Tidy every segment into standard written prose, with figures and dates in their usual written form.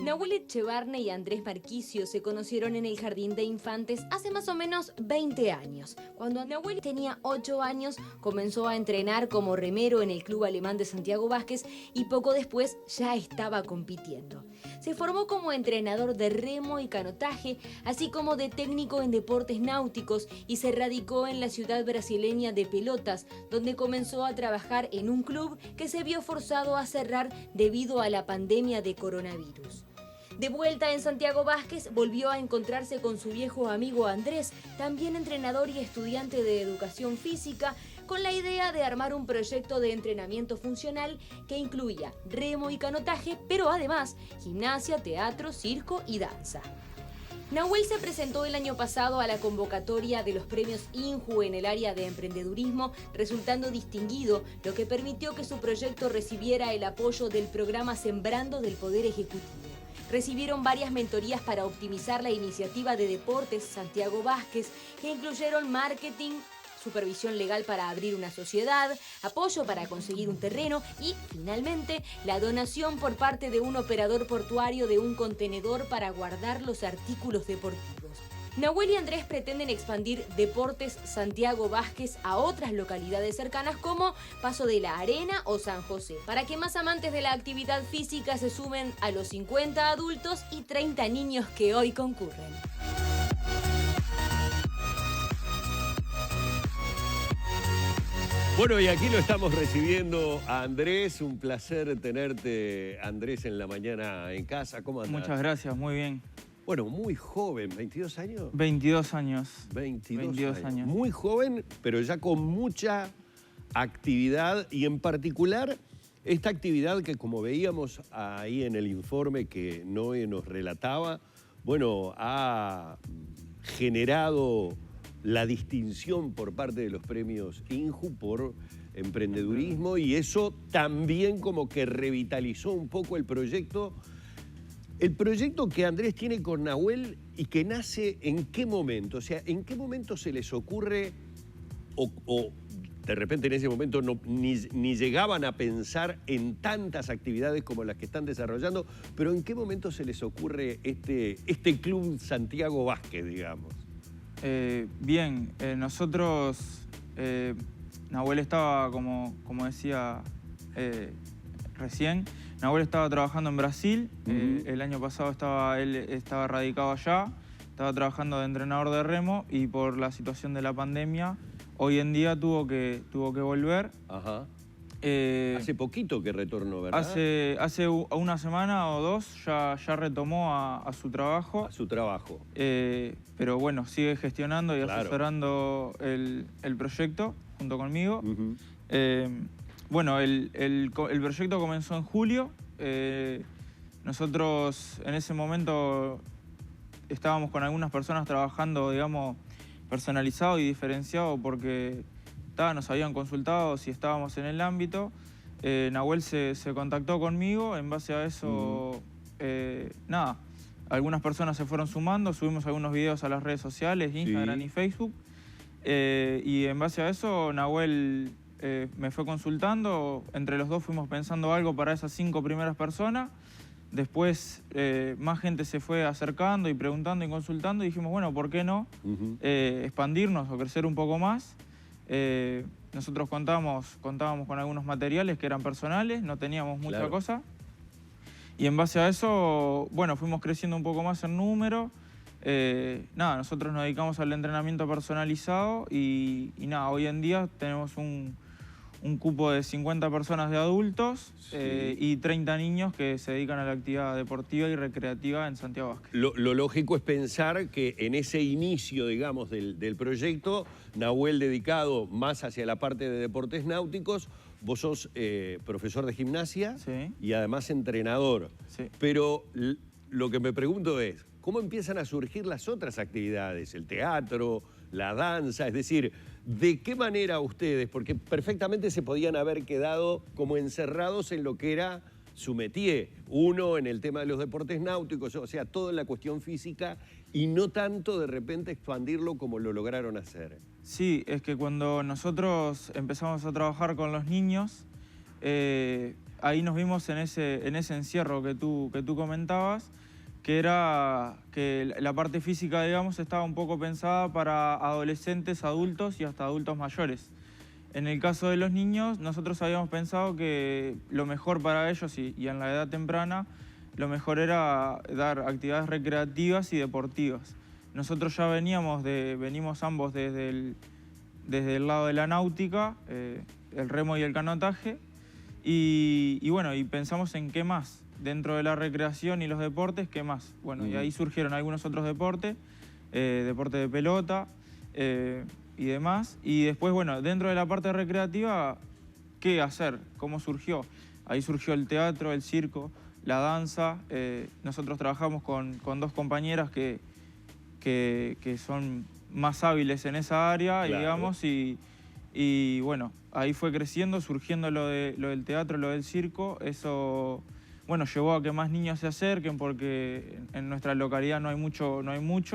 Nahuel Echevarne y Andrés Marquicio se conocieron en el jardín de infantes hace más o menos 20 años. Cuando Nahuel tenía 8 años, comenzó a entrenar como remero en el club alemán de Santiago Vázquez y poco después ya estaba compitiendo. Se formó como entrenador de remo y canotaje, así como de técnico en deportes náuticos y se radicó en la ciudad brasileña de Pelotas, donde comenzó a trabajar en un club que se vio forzado a cerrar debido a la pandemia de coronavirus. De vuelta en Santiago Vázquez, volvió a encontrarse con su viejo amigo Andrés, también entrenador y estudiante de educación física, con la idea de armar un proyecto de entrenamiento funcional que incluía remo y canotaje, pero además gimnasia, teatro, circo y danza. Nahuel se presentó el año pasado a la convocatoria de los premios INJU en el área de emprendedurismo, resultando distinguido, lo que permitió que su proyecto recibiera el apoyo del programa Sembrando del Poder Ejecutivo. Recibieron varias mentorías para optimizar la iniciativa de deportes Santiago Vázquez, que incluyeron marketing, supervisión legal para abrir una sociedad, apoyo para conseguir un terreno y, finalmente, la donación por parte de un operador portuario de un contenedor para guardar los artículos deportivos. Nahuel y Andrés pretenden expandir Deportes Santiago Vázquez a otras localidades cercanas como Paso de la Arena o San José, para que más amantes de la actividad física se sumen a los 50 adultos y 30 niños que hoy concurren. Bueno, y aquí lo estamos recibiendo a Andrés. Un placer tenerte, Andrés, en la mañana en casa. ¿Cómo andás? Muchas gracias, muy bien. Bueno, muy joven, ¿22 años? 22 años. 22 años. Muy joven, pero ya con mucha actividad y en particular esta actividad que, como veíamos ahí en el informe que Noé nos relataba, bueno, ha generado la distinción por parte de los premios INJU por emprendedurismo y eso también como que revitalizó un poco el proyecto. El proyecto que Andrés tiene con Nahuel y que nace ¿en qué momento? O sea, ¿en qué momento se les ocurre o de repente en ese momento ni llegaban a pensar en tantas actividades como las que están desarrollando, pero ¿en qué momento se les ocurre este Club Santiago Vázquez, digamos? Bien, nosotros, Nahuel estaba, como decía recién, Nahuel estaba trabajando en Brasil, el año pasado él estaba radicado allá, estaba trabajando de entrenador de remo y por la situación de la pandemia, hoy en día tuvo que volver. Ajá. Hace poquito que retornó, ¿verdad? Hace una semana o dos ya retomó a su trabajo. A su trabajo. Pero bueno, sigue gestionando y asesorando el proyecto junto conmigo. Bueno, el proyecto comenzó en julio. Nosotros en ese momento estábamos con algunas personas trabajando, digamos, personalizado y diferenciado porque nos habían consultado si estábamos en el ámbito. Nahuel se contactó conmigo, en base a eso, nada, algunas personas se fueron sumando, subimos algunos videos a las redes sociales, Instagram y Facebook, y en base a eso Nahuel me fue consultando, entre los dos fuimos pensando algo para esas 5 primeras personas, después más gente se fue acercando y preguntando y consultando y dijimos, bueno, ¿por qué no expandirnos o crecer un poco más? Nosotros contábamos con algunos materiales que eran personales, no teníamos mucha cosa. Y en base a eso, bueno, fuimos creciendo un poco más en número. Nada, nosotros nos dedicamos al entrenamiento personalizado y nada, hoy en día tenemos un cupo de 50 personas de adultos y 30 niños que se dedican a la actividad deportiva y recreativa en Santiago Vázquez. Lo lógico es pensar que en ese inicio, digamos, del proyecto, Nahuel dedicado más hacia la parte de deportes náuticos, vos sos profesor de gimnasia y además entrenador. Pero lo que me pregunto es, ¿cómo empiezan a surgir las otras actividades? El teatro, la danza, es decir, ¿de qué manera ustedes? Porque perfectamente se podían haber quedado como encerrados en lo que era su métier. Uno en el tema de los deportes náuticos, o sea, todo en la cuestión física y no tanto de repente expandirlo como lo lograron hacer. Sí, es que cuando nosotros empezamos a trabajar con los niños, ahí nos vimos en ese encierro que tú comentabas, que era que la parte física, digamos, estaba un poco pensada para adolescentes, adultos y hasta adultos mayores. En el caso de los niños, nosotros habíamos pensado que lo mejor para ellos y en la edad temprana, lo mejor era dar actividades recreativas y deportivas. Nosotros ya venimos ambos desde el lado de la náutica, el remo y el canotaje, y bueno, y pensamos en qué más, dentro de la recreación y los deportes, qué más. Bueno, y ahí surgieron algunos otros deportes, deporte de pelota, y demás. Y después, bueno, dentro de la parte recreativa, ¿qué hacer? ¿Cómo surgió? Ahí surgió el teatro, el circo, la danza. Nosotros trabajamos con dos compañeras que son más hábiles en esa área, Claro. digamos, y bueno, ahí fue creciendo, surgiendo lo del teatro, lo del circo. Eso, bueno, llevó a que más niños se acerquen porque en nuestra localidad no hay mucho,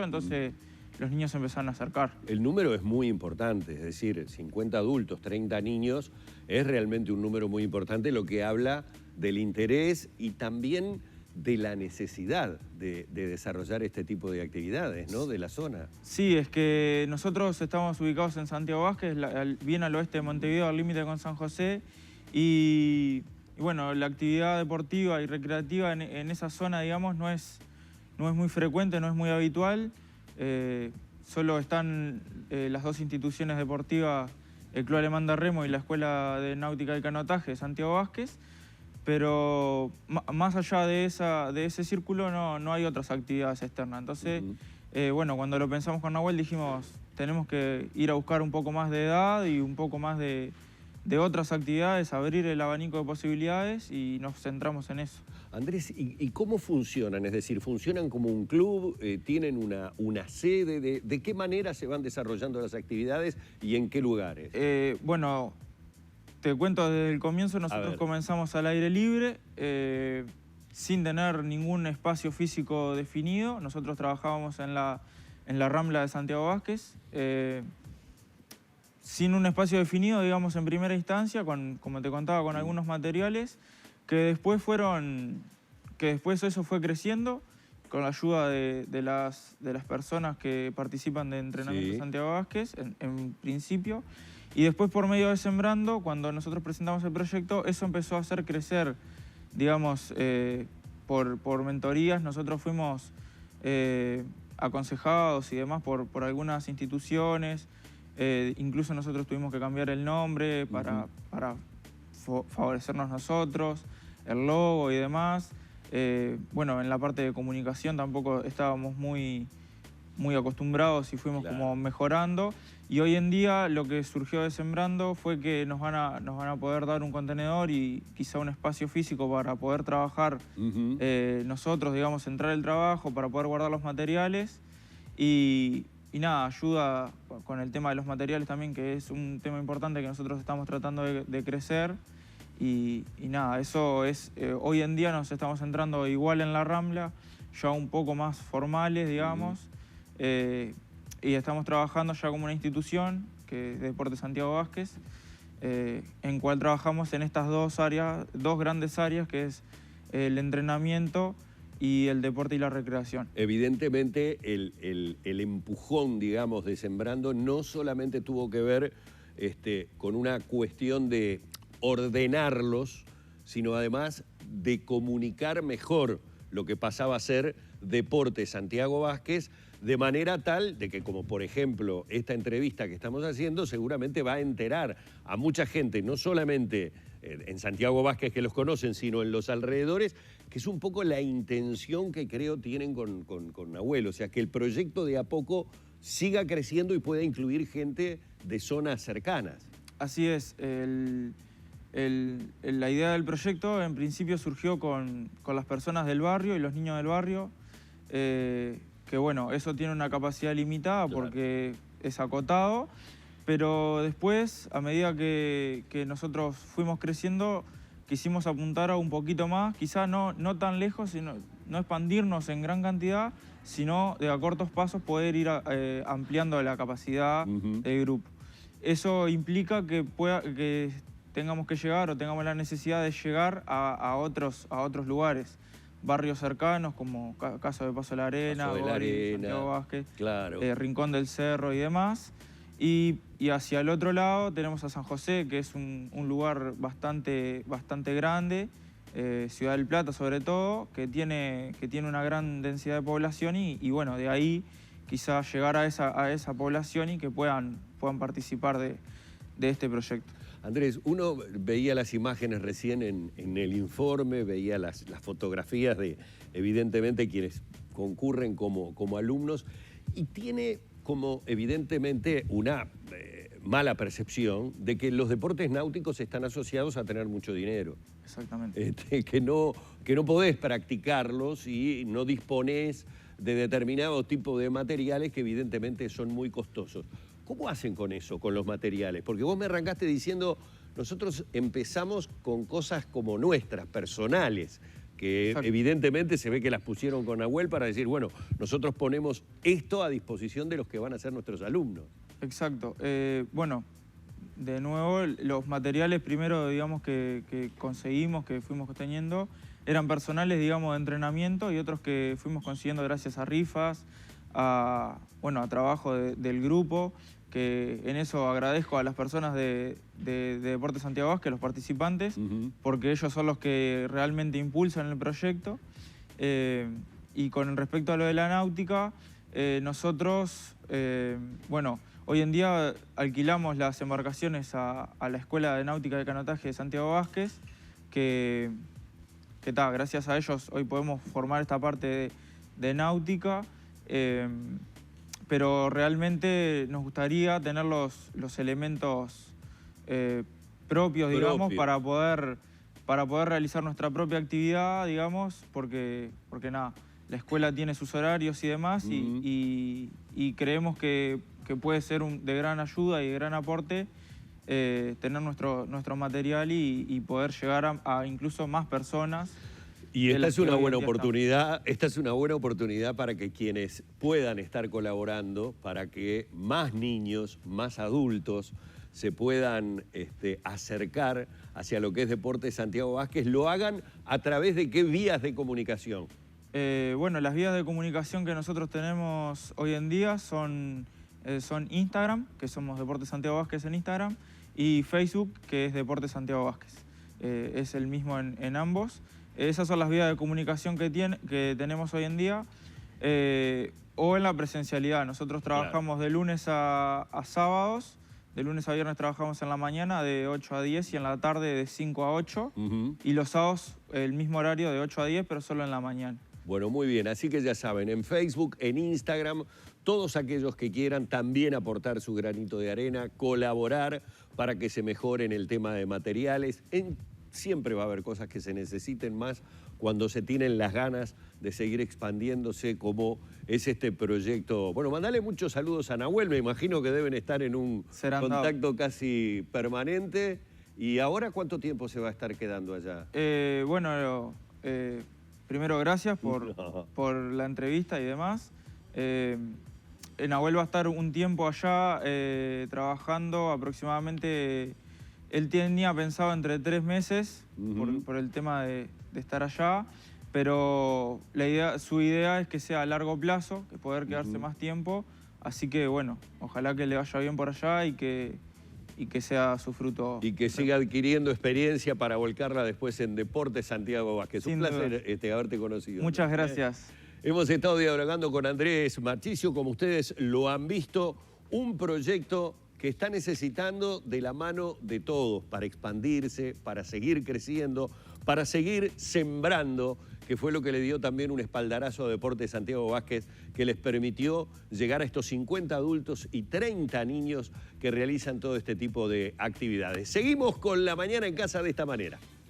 entonces los niños se empezaron a acercar. El número es muy importante, es decir, 50 adultos, 30 niños, es realmente un número muy importante, lo que habla del interés y también de la necesidad de desarrollar este tipo de actividades, ¿no?, de la zona. Sí, es que nosotros estamos ubicados en Santiago Vázquez, bien al oeste de Montevideo, al límite con San José, y bueno, la actividad deportiva y recreativa en esa zona, digamos, no es muy frecuente, no es muy habitual. Solo están las dos instituciones deportivas, el Club Alemán de Remo y la Escuela de Náutica y Canotaje de Santiago Vázquez, pero más allá de ese círculo no hay otras actividades externas. Entonces, bueno, cuando lo pensamos con Nahuel dijimos, tenemos que ir a buscar un poco más de edad y un poco más de otras actividades, abrir el abanico de posibilidades y nos centramos en eso. Andrés, ¿y cómo funcionan? Es decir, ¿funcionan como un club? ¿Tienen una sede? ¿De qué manera se van desarrollando las actividades y en qué lugares? Bueno, te cuento desde el comienzo, nosotros comenzamos al aire libre, sin tener ningún espacio físico definido. Nosotros trabajábamos en la Rambla de Santiago Vázquez, sin un espacio definido, digamos, en primera instancia, como te contaba, con algunos materiales, que después eso fue creciendo con la ayuda de las personas que participan de Entrenamiento Santiago Vázquez, en principio. Y después, por medio de Sembrando, cuando nosotros presentamos el proyecto, eso empezó a hacer crecer, digamos, por mentorías. Nosotros fuimos aconsejados y demás por algunas instituciones. Incluso nosotros tuvimos que cambiar el nombre para favorecernos nosotros, el logo y demás. Bueno, en la parte de comunicación tampoco estábamos muy acostumbrados y fuimos como mejorando. Y hoy en día lo que surgió de Sembrando fue que nos van a poder dar un contenedor y quizá un espacio físico para poder trabajar nosotros, digamos, centrar el trabajo, para poder guardar los materiales. Y nada, ayuda con el tema de los materiales también, que es un tema importante que nosotros estamos tratando de crecer. Y nada, eso es, hoy en día nos estamos centrando igual en la Rambla, ya un poco más formales, digamos. Y estamos trabajando ya como una institución, que es Deportes Santiago Vázquez, en cual trabajamos en estas dos grandes áreas, que es el entrenamiento y el deporte y la recreación. Evidentemente, el empujón, digamos, de Sembrando no solamente tuvo que ver con una cuestión de ordenarlos, sino además de comunicar mejor lo que pasaba a ser Deportes Santiago Vázquez, de manera tal de que, como por ejemplo esta entrevista que estamos haciendo, seguramente va a enterar a mucha gente, no solamente en Santiago Vázquez que los conocen, sino en los alrededores, que es un poco la intención que creo tienen con Nahuel. O sea, que el proyecto de a poco siga creciendo y pueda incluir gente de zonas cercanas. Así es. La idea del proyecto en principio surgió con las personas del barrio y los niños del barrio, que bueno, eso tiene una capacidad limitada porque es acotado, pero después, a medida que nosotros fuimos creciendo, quisimos apuntar a un poquito más, quizás no tan lejos, sino no expandirnos en gran cantidad, sino de a cortos pasos poder ir ampliando la capacidad del grupo. Eso implica que tengamos que llegar o tengamos la necesidad de llegar a otros lugares, barrios cercanos como Caso de Paso de la Arena, Santiago Vázquez, claro. Rincón del Cerro y demás. Y hacia el otro lado tenemos a San José, que es un lugar bastante grande, Ciudad del Plata sobre todo, que tiene una gran densidad de población y bueno, de ahí quizás llegar a esa población y que puedan participar de este proyecto. Andrés, uno veía las imágenes recién en el informe, veía las fotografías de, evidentemente, quienes concurren como alumnos, y tiene como, evidentemente, una mala percepción de que los deportes náuticos están asociados a tener mucho dinero. Exactamente. Que no podés practicarlos y no disponés de determinado tipo de materiales que evidentemente son muy costosos. ¿Cómo hacen con eso, con los materiales? Porque vos me arrancaste diciendo, nosotros empezamos con cosas como nuestras, personales, que Exacto. Evidentemente se ve que las pusieron con Nahuel para decir, bueno, nosotros ponemos esto a disposición de los que van a ser nuestros alumnos. Exacto. Bueno, de nuevo, los materiales primero, digamos, que conseguimos, que fuimos teniendo, eran personales, digamos, de entrenamiento y otros que fuimos consiguiendo gracias a rifas, a trabajo del grupo, que en eso agradezco a las personas de Deportes Santiago Vázquez, los participantes, porque ellos son los que realmente impulsan el proyecto. Y con respecto a lo de la náutica, nosotros, hoy en día alquilamos las embarcaciones a la Escuela de Náutica de Canotaje de Santiago Vázquez, que gracias a ellos hoy podemos formar esta parte de náutica, pero realmente nos gustaría tener los elementos propios, digamos, para poder realizar nuestra propia actividad, digamos, porque nada, la escuela tiene sus horarios y demás, y creemos que puede ser de gran ayuda y de gran aporte tener nuestro material y poder llegar a incluso más personas. Y esta es una buena oportunidad, para que quienes puedan estar colaborando, para que más niños, más adultos se puedan acercar hacia lo que es Deportes Santiago Vázquez, lo hagan a través de qué vías de comunicación. Las vías de comunicación que nosotros tenemos hoy en día son Instagram, que somos Deportes Santiago Vázquez en Instagram, y Facebook, que es Deportes Santiago Vázquez. Es el mismo en ambos. Esas son las vías de comunicación que tenemos hoy en día. O en la presencialidad. Nosotros trabajamos de lunes a sábados. De lunes a viernes trabajamos en la mañana de 8 a 10 y en la tarde de 5 a 8. Y los sábados el mismo horario de 8 a 10, pero solo en la mañana. Bueno, muy bien. Así que ya saben, en Facebook, en Instagram, todos aquellos que quieran también aportar su granito de arena, colaborar para que se mejoren el tema de materiales. Siempre va a haber cosas que se necesiten más cuando se tienen las ganas de seguir expandiéndose como es este proyecto. Bueno, mandale muchos saludos a Nahuel, me imagino que deben estar en un contacto casi permanente. ¿Y ahora cuánto tiempo se va a estar quedando allá? Primero gracias por la entrevista y demás. Nahuel va a estar un tiempo allá trabajando aproximadamente. Él tenía pensado entre 3 meses por el tema de estar allá, pero su idea es que sea a largo plazo, que poder quedarse más tiempo. Así que bueno, ojalá que le vaya bien por allá y que sea su fruto. Y que siga adquiriendo experiencia para volcarla después en Deportes Santiago Vázquez. Un placer haberte conocido. Muchas gracias. Hemos estado dialogando con Andrés Marchisio, como ustedes lo han visto, un proyecto que está necesitando de la mano de todos para expandirse, para seguir creciendo, para seguir sembrando, que fue lo que le dio también un espaldarazo a Deportes Santiago Vázquez, que les permitió llegar a estos 50 adultos y 30 niños que realizan todo este tipo de actividades. Seguimos con La Mañana en Casa de esta manera.